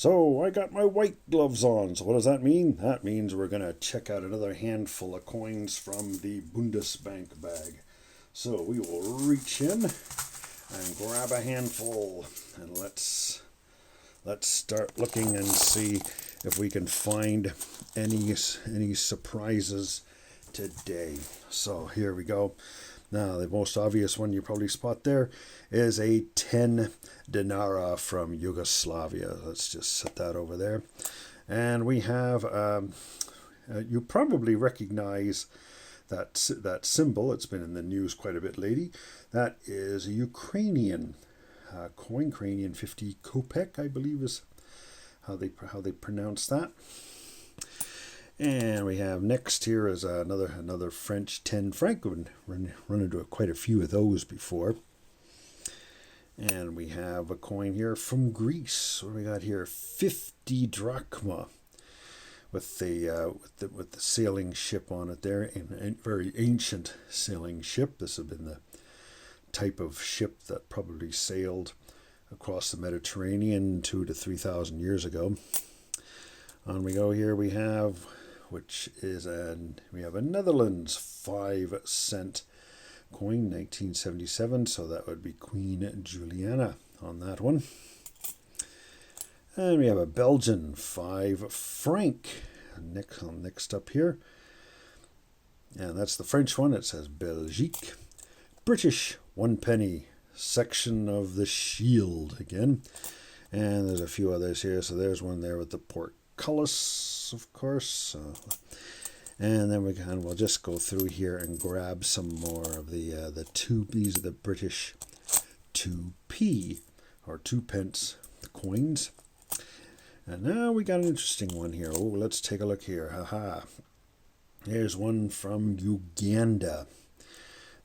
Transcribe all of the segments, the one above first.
So I got my white gloves on. So what does that mean? That means we're going to check out another handful of coins from the Bundesbank bag. So we will reach in and grab a handful, and let's start looking and see if we can find any surprises today. So here we go. Now, the most obvious one you probably spot there is a 10 dinara from Yugoslavia. Let's just set that over there. And we have, you probably recognize that symbol. It's been in the news quite a bit lately. That is a Ukrainian coin, Ukrainian 50 kopek, I believe is how they pronounce that. And we have next here is another French 10 franc. We've run into quite a few of those before. And we have a coin here from Greece. What do we got here? 50 drachma with the sailing ship on it there, a very ancient sailing ship. This has been the type of ship that probably sailed across the Mediterranean 2,000 to 3,000 years ago. On we go here. We have a Netherlands 5 cent coin, 1977. So that would be Queen Juliana on that one. And we have a Belgian 5 franc next up here. And that's the French one. It says Belgique. British 1 penny, section of the shield again. And there's a few others here. So there's one there with the portcullis, of course. And then we'll just go through here and grab some more of the two. These are the British 2p or 2 pence coins. And now we got an interesting one here. Oh, let's take a look here. Haha. Here's one from Uganda.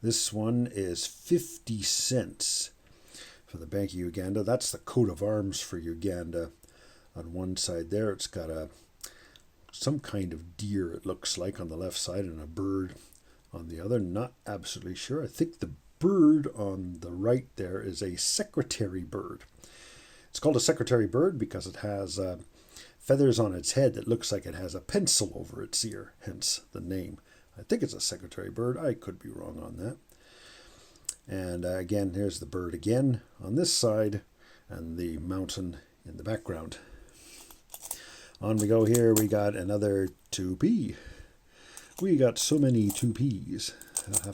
This one is 50 cents for the Bank of Uganda. That's the coat of arms for Uganda. On one side there, it's got some kind of deer, it looks like, on the left side, and a bird on the other. Not absolutely sure. I think the bird on the right there is a secretary bird. It's called a secretary bird because it has feathers on its head that looks like it has a pencil over its ear, hence the name. I think it's a secretary bird. I could be wrong on that. And again, here's the bird again on this side and the mountain in the background. On we go here. We got another 2p. We got so many 2p's. I'll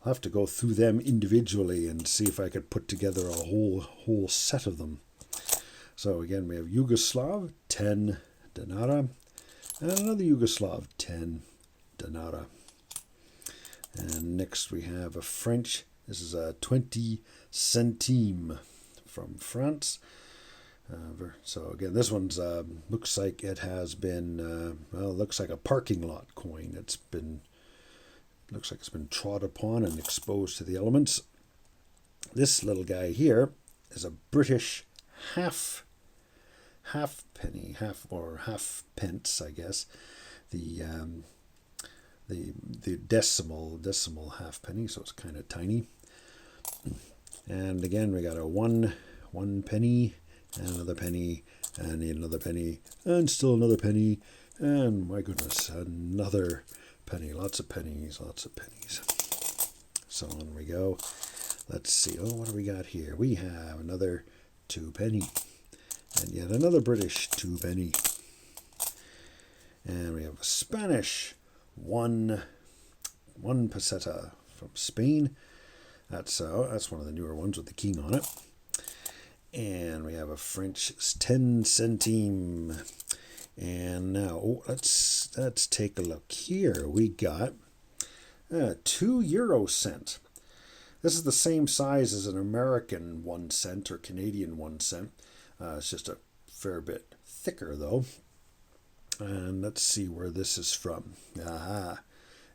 have to go through them individually and see if I could put together a whole set of them. So again, we have Yugoslav 10 dinara and another Yugoslav 10 dinara. And next we have a French. This is a 20 centime from France. So again, this one's looks like it has been looks like a parking lot coin. Looks like it's been trod upon and exposed to the elements. This little guy here is a British half penny, half pence, I guess. The decimal half penny, so it's kind of tiny. And again, we got a one penny, and another penny, and another penny, and still another penny, and my goodness, another penny. Lots of pennies. So on we go. Let's see. Oh, what do we got here? We have another 2 penny, and yet another British 2 penny, and we have a Spanish 1 peseta from Spain. That's one of the newer ones with the king on it. And we have a French 10 centime. And now let's take a look here. We got 2 Eurocent. This is the same size as an American 1 cent or Canadian 1 cent. It's just a fair bit thicker though. And let's see where this is from. Aha.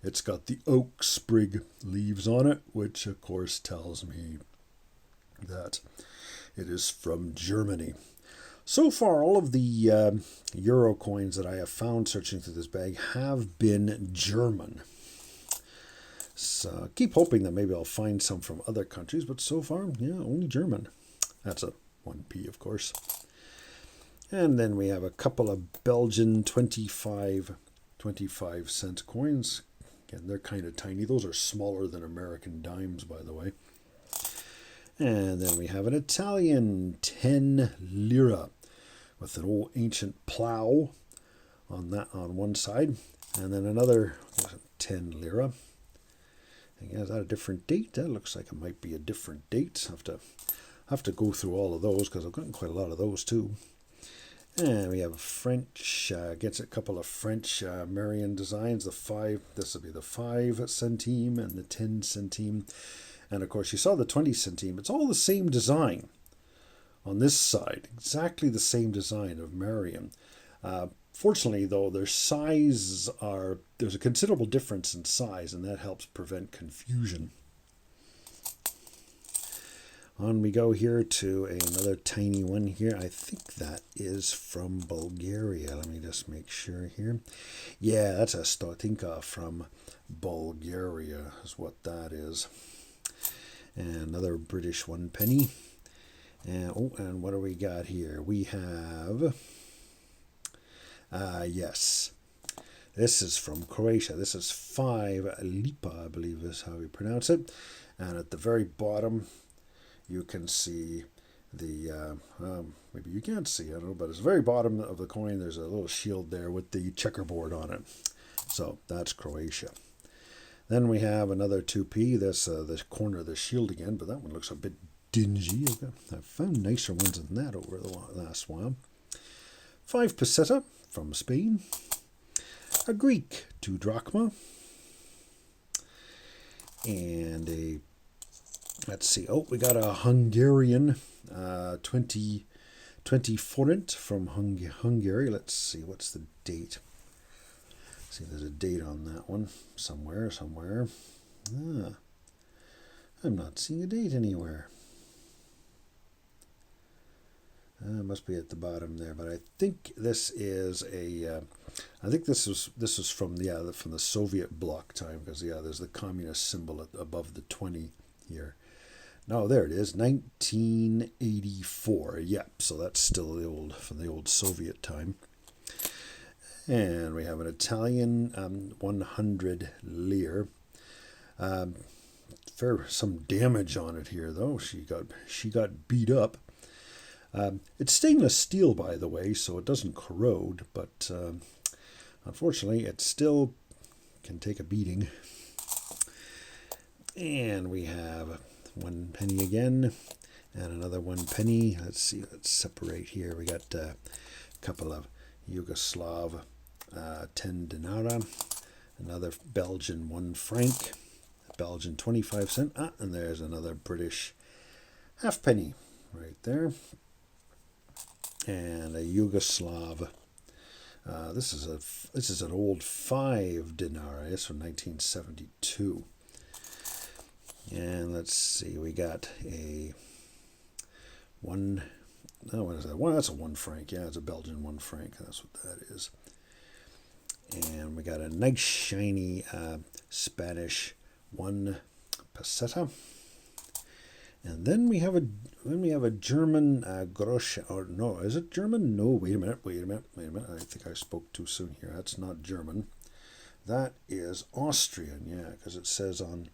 It's got the oak sprig leaves on it, which of course tells me that it is from Germany. So far, all of the Euro coins that I have found searching through this bag have been German. So keep hoping that maybe I'll find some from other countries, but so far, yeah, only German. That's a 1p, of course. And then we have a couple of Belgian 25 cent coins. Again, they're kind of tiny. Those are smaller than American dimes, by the way. And then we have an Italian 10 lira with an old ancient plow on one side. And then another 10 lira. Again, is that a different date? That looks like it might be a different date. Have to go through all of those because I've gotten quite a lot of those too. And we have a French, gets a couple of French Marion designs. This will be the 5 centime and the 10 centime. And of course, you saw the 20 centime. It's all the same design on this side, exactly the same design of Marion. Fortunately, though, their sizes there's a considerable difference in size, and that helps prevent confusion. On we go here to another tiny one here. I think that is from Bulgaria. Let me just make sure here. Yeah, that's a stotinka from Bulgaria is what that is. And another British 1 penny. And what do we got here? We have, yes, this is from Croatia. This is 5 lipa, I believe is how we pronounce it. And at the very bottom, you can see the, maybe you can't see, I don't know, but at the very bottom of the coin, there's a little shield there with the checkerboard on it. So that's Croatia. Then we have another 2p, this the corner of the shield again, but that one looks a bit dingy. I've found nicer ones than that over the last while. 5 peseta from Spain. A Greek 2 drachma. And a, let's see, we got a Hungarian 20 forint from Hungary. Let's see, what's the date? See, there's a date on that one somewhere. I'm not seeing a date anywhere. It must be at the bottom there, but I think this is a. I think this is from the Soviet bloc time, because there's the communist symbol above the 20 here. No, there it is, 1984. Yep, so that's still from the old Soviet time. And we have an Italian 100 lire. Some damage on it here, though. She got beat up. It's stainless steel, by the way, so it doesn't corrode, but unfortunately, it still can take a beating. And we have 1 penny again, and another 1 penny. Let's see, let's separate here. We got a couple of Yugoslav 10 dinara, another Belgian 1 franc, Belgian 25 cent, and there's another British halfpenny right there, and a Yugoslav. This is an old 5 dinara. It's from 1972. And let's see, we got a what is that? That's a 1 franc. Yeah, it's a Belgian 1 franc. That's what that is. And we got a nice shiny Spanish 1 peseta. And then we have a German grosch. Or no, is it German? No, wait a minute. I think I spoke too soon here. That's not German. That is Austrian. Yeah, because it says on.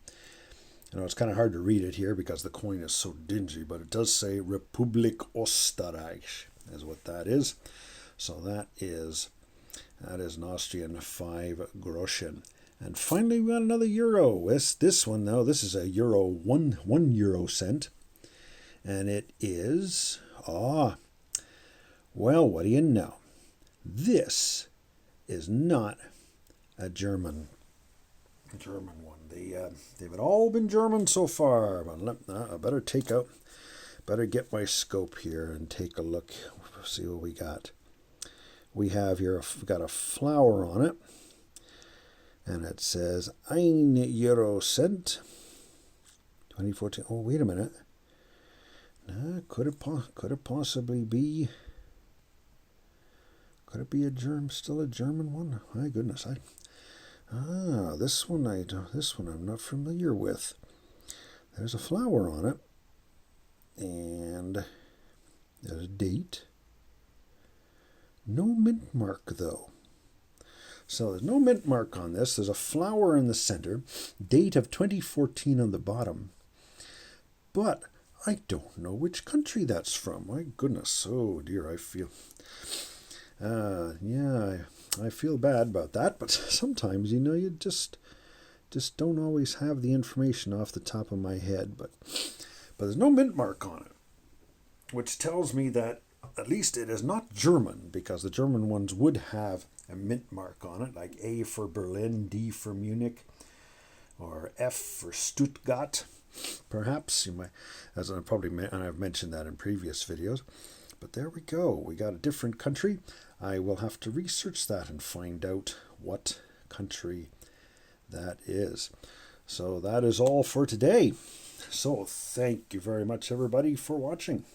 It's kind of hard to read it here because the coin is so dingy, but it does say Republik Österreich is what that is. So that is an Austrian 5 groschen. And finally, we got another euro. This one, though, this is a euro, 1 Eurocent. And it is, well, what do you know? This is not a German one. They've all been German so far. But I better get my scope here and take a look. See what we got. We have here, we've got a flower on it, and it says ein Eurocent 2014. Oh, wait a minute. Could it possibly be? Could it be still a German one? My goodness, this one I'm not familiar with. There's a flower on it, and there's a date. No mint mark, though. So there's no mint mark on this. There's a flower in the center, date of 2014 on the bottom. But I don't know which country that's from. My goodness. Oh dear, I feel... I feel bad about that, but sometimes, you just don't always have the information off the top of my head. But there's no mint mark on it, which tells me that at least it is not German, because the German ones would have a mint mark on it, like A for Berlin, D for Munich, or F for Stuttgart. Perhaps you might, and I've mentioned that in previous videos. But there we go. We got a different country. I will have to research that and find out what country that is. So that is all for today. So thank you very much, everybody, for watching.